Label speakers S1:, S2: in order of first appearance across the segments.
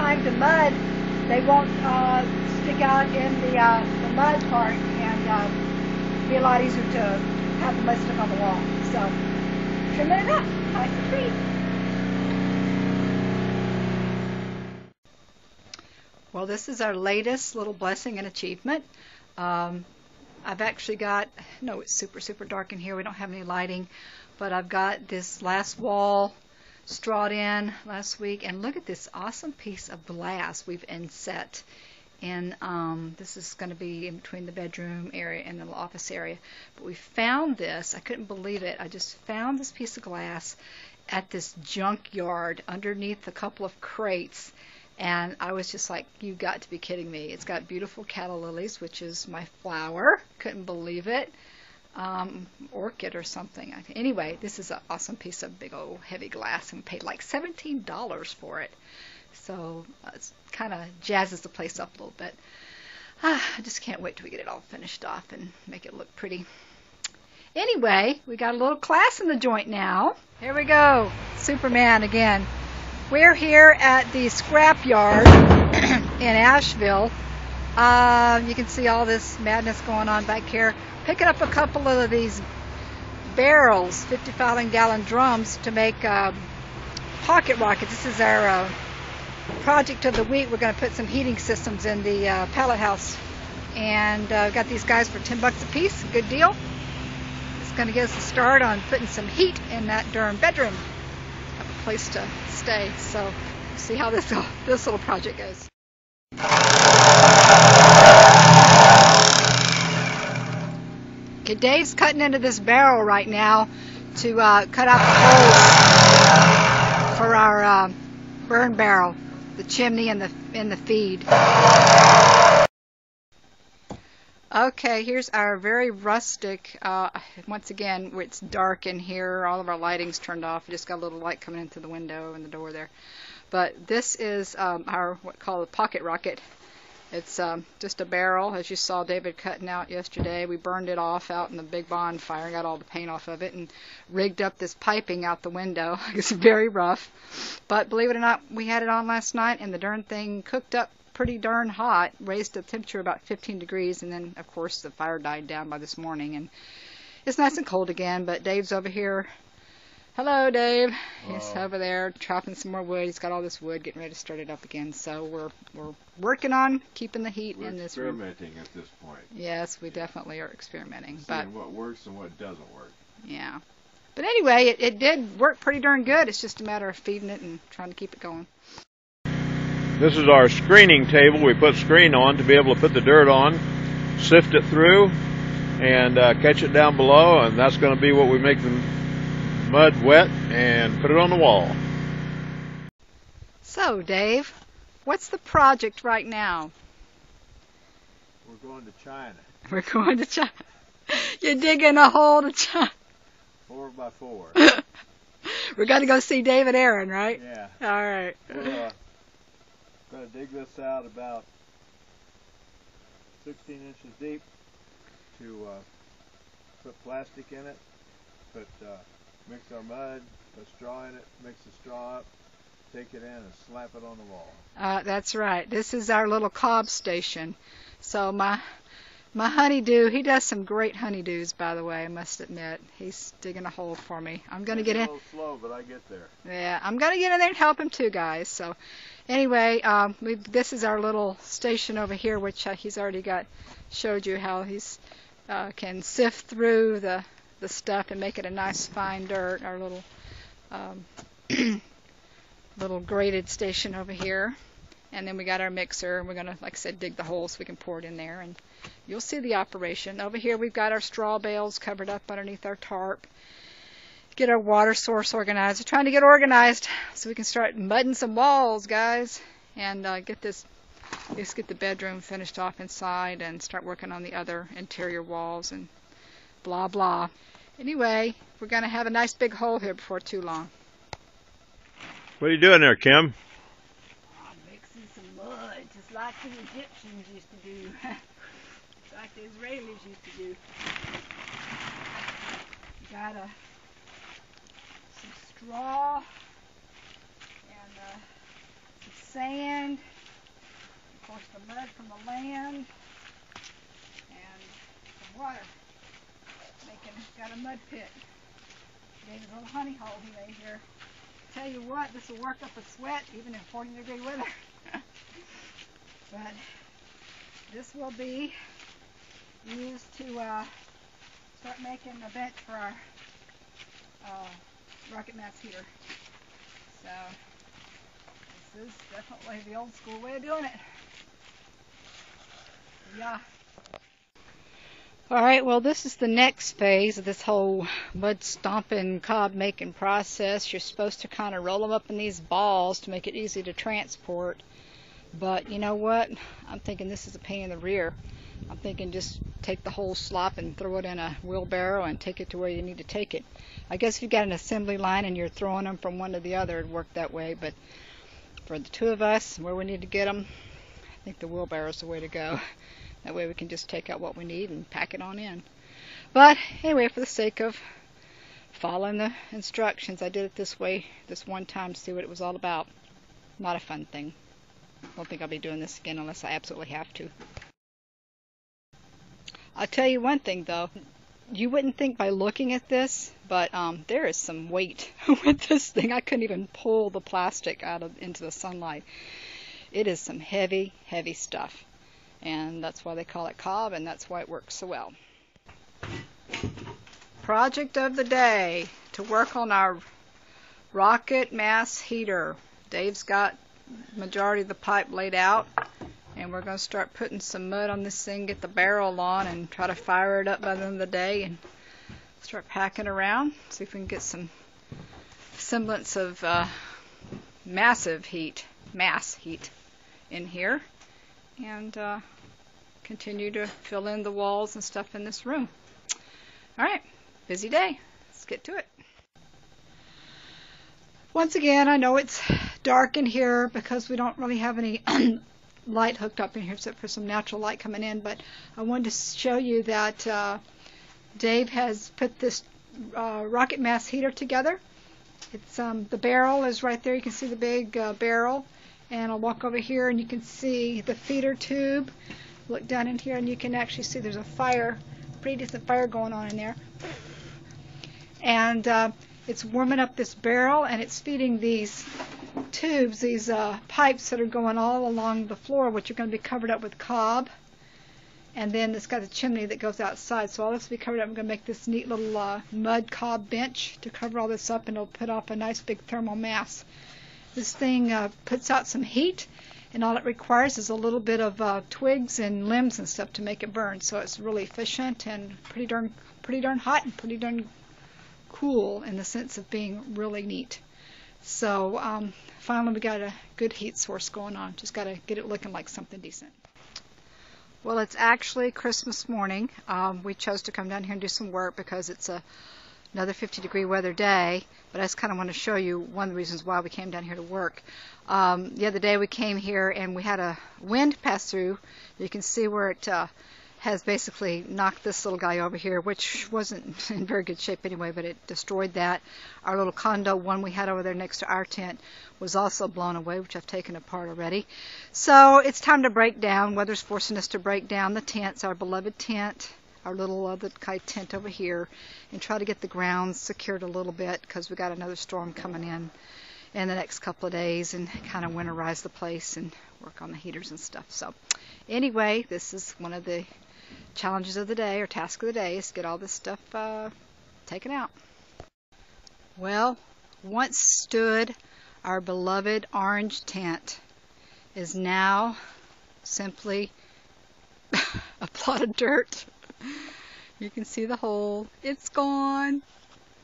S1: time the mud, they won't stick out in the mud part, and be a lot easier to have the mud stick on the wall. So trim it up, nice and pretty. Well, this is our latest little blessing and achievement. I've actually got, no, it's super dark in here. We don't have any lighting, but I've got this last wall strawed in last week, and look at this awesome piece of glass we've inset in. This is going to be in between the bedroom area and the office area. But we found this. I couldn't believe it. I just found this piece of glass at this junkyard underneath a couple of crates. And I was just like, you got to be kidding me. It's got beautiful calla lilies, which is my flower. Couldn't believe it. Orchid or something. Anyway, this is an awesome piece of big old heavy glass, and we paid like $17 for it. So it kind of jazzes the place up a little bit. I just can't wait till we get it all finished off and make it look pretty. Anyway, we got a little class in the joint now. Here we go. Superman again. We're here at the scrap yard in Asheville. You can see all this madness going on back here. Picking up a couple of these barrels, 55-gallon drums, to make pocket rockets. This is our project of the week. We're going to put some heating systems in the pallet house. And got these guys for $10 a piece. Good deal. It's going to get us a start on putting some heat in that darn bedroom. Have a place to stay. So we'll see how this little project goes. Okay, Dave's cutting into this barrel right now to cut out the hole for our burn barrel, the chimney and the feed. Okay, here's our very rustic, once again, where it's dark in here, all of our lighting's turned off. We just got a little light coming in through the window and the door there. But this is our, what called a pocket rocket. It's just a barrel, as you saw David cutting out yesterday. We burned it off out in the big bonfire, got all the paint off of it, and rigged up this piping out the window. It's very rough. But believe it or not, we had it on last night, and the darn thing cooked up pretty darn hot, raised the temperature about 15 degrees, and then, of course, the fire died down by this morning. And it's nice and cold again, but Dave's over here. Hello, Dave. He's over there chopping some more wood. He's got all this wood, getting ready to start it up again. So we're working on keeping the heat in this room.
S2: We're experimenting at this point.
S1: Yes, we definitely are experimenting.
S2: Seeing what works and what doesn't work.
S1: Yeah. But anyway, it did work pretty darn good. It's just a matter of feeding it and trying to keep it going.
S2: This is our screening table. We put screen on to be able to put the dirt on, sift it through, and catch it down below, and that's going to be what we make the mud wet and put it on the wall.
S1: So, Dave, what's the project right now?
S2: We're going to China.
S1: We're going to China. You're digging a hole to China.
S2: 4 by 4.
S1: We're going to go see David Aaron, right?
S2: Yeah.
S1: All right.
S2: We're going to dig this out about 16 inches deep to put plastic in it, mix our mud, put straw in it, mix the straw up, take it in and slap it on the wall.
S1: That's right. This is our little cob station. So my honeydew, he does some great honeydews, by the way, I must admit. He's digging a hole for me. I'm going to get in.
S2: It's a little slow, but I get there.
S1: Yeah, I'm going to get in there and help him too, guys. So anyway, this is our little station over here, which he's already showed you how he's can sift through the stuff and make it a nice fine dirt. Our little little graded station over here. And then we got our mixer, and we're going to, like I said, dig the hole so we can pour it in there, and you'll see the operation. Over here we've got our straw bales covered up underneath our tarp. Get our water source organized. We're trying to get organized so we can start mudding some walls, guys, and get the bedroom finished off inside and start working on the other interior walls and blah blah. Anyway, we're going to have a nice big hole here before too long.
S2: What are you doing there, Kim?
S1: Just like the Egyptians used to do. Like the Israelis used to do. Got some straw and the sand, of course the mud from the land, and the water. Got a mud pit. Gave a little honey hole he made here. Tell you what, this will work up a sweat even in 40-degree weather. But this will be used to start making a bench for our rocket mass heater. So this is definitely the old school way of doing it. Yeah. Alright, well this is the next phase of this whole mud stomping, cob making process. You're supposed to kind of roll them up in these balls to make it easy to transport. But you know what? I'm thinking this is a pain in the rear. I'm thinking just take the whole slop and throw it in a wheelbarrow and take it to where you need to take it. I guess if you've got an assembly line and you're throwing them from one to the other, it'd work that way. But for the two of us, where we need to get them, I think the wheelbarrow is the way to go. That way we can just take out what we need and pack it on in. But anyway, for the sake of following the instructions, I did it this way this one time to see what it was all about. Not a fun thing. I don't think I'll be doing this again unless I absolutely have to. I'll tell you one thing though. You wouldn't think by looking at this, but there is some weight with this thing. I couldn't even pull the plastic into the sunlight. It is some heavy, heavy stuff. And that's why they call it cob, and that's why it works so well. Project of the day, to work on our rocket mass heater. Dave's got majority of the pipe laid out, and we're going to start putting some mud on this thing, get the barrel on, and try to fire it up by the end of the day, and start packing around, see if we can get some semblance of mass heat in here. And continue to fill in the walls and stuff in this room. Alright, busy day. Let's get to it. Once again, I know it's dark in here because we don't really have any light hooked up in here except for some natural light coming in, but I wanted to show you that Dave has put this rocket mass heater together. It's the barrel is right there. You can see the big barrel. And I'll walk over here and you can see the feeder tube. Look down in here and you can actually see there's a fire, pretty decent fire going on in there. And it's warming up this barrel and it's feeding these tubes, these pipes that are going all along the floor, which are going to be covered up with cob. And then it's got a chimney that goes outside. So all this will be covered up. I'm going to make this neat little mud cob bench to cover all this up, and it'll put off a nice big thermal mass. This thing puts out some heat, and all it requires is a little bit of twigs and limbs and stuff to make it burn. So it's really efficient and pretty darn hot and pretty darn cool in the sense of being really neat. So finally we got a good heat source going on. Just got to get it looking like something decent. Well, it's actually Christmas morning. We chose to come down here and do some work because it's another 50-degree weather day, but I just kind of want to show you one of the reasons why we came down here to work. The other day we came here and we had a wind pass through. You can see where it has basically knocked this little guy over here, which wasn't in very good shape anyway, but it destroyed that. Our little condo one we had over there next to our tent was also blown away, which I've taken apart already. So it's time to break down. Weather's forcing us to break down the tents, our beloved tent, our little other kite tent over here, and try to get the grounds secured a little bit because we got another storm coming in the next couple of days, and kind of winterize the place and work on the heaters and stuff. So anyway, this is one of the challenges of the day, or task of the day, is get all this stuff taken out. Well, once stood our beloved orange tent is now simply a plot of dirt. You can see the hole. It's gone.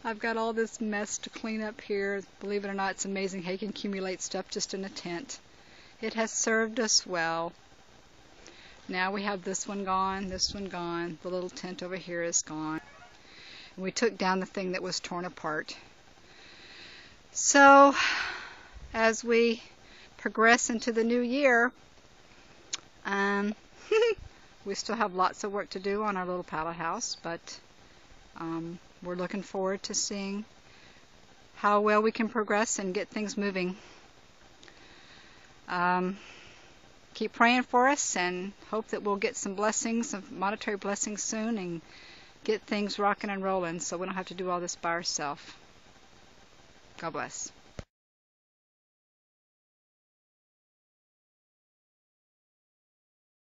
S1: I've got all this mess to clean up here. Believe it or not, it's amazing how you can accumulate stuff just in a tent. It has served us well. Now we have this one gone, this one gone. The little tent over here is gone. And we took down the thing that was torn apart. So, as we progress into the new year, we still have lots of work to do on our little pallet house, but we're looking forward to seeing how well we can progress and get things moving. Keep praying for us and hope that we'll get some blessings, some monetary blessings soon, and get things rocking and rolling so we don't have to do all this by ourselves. God bless.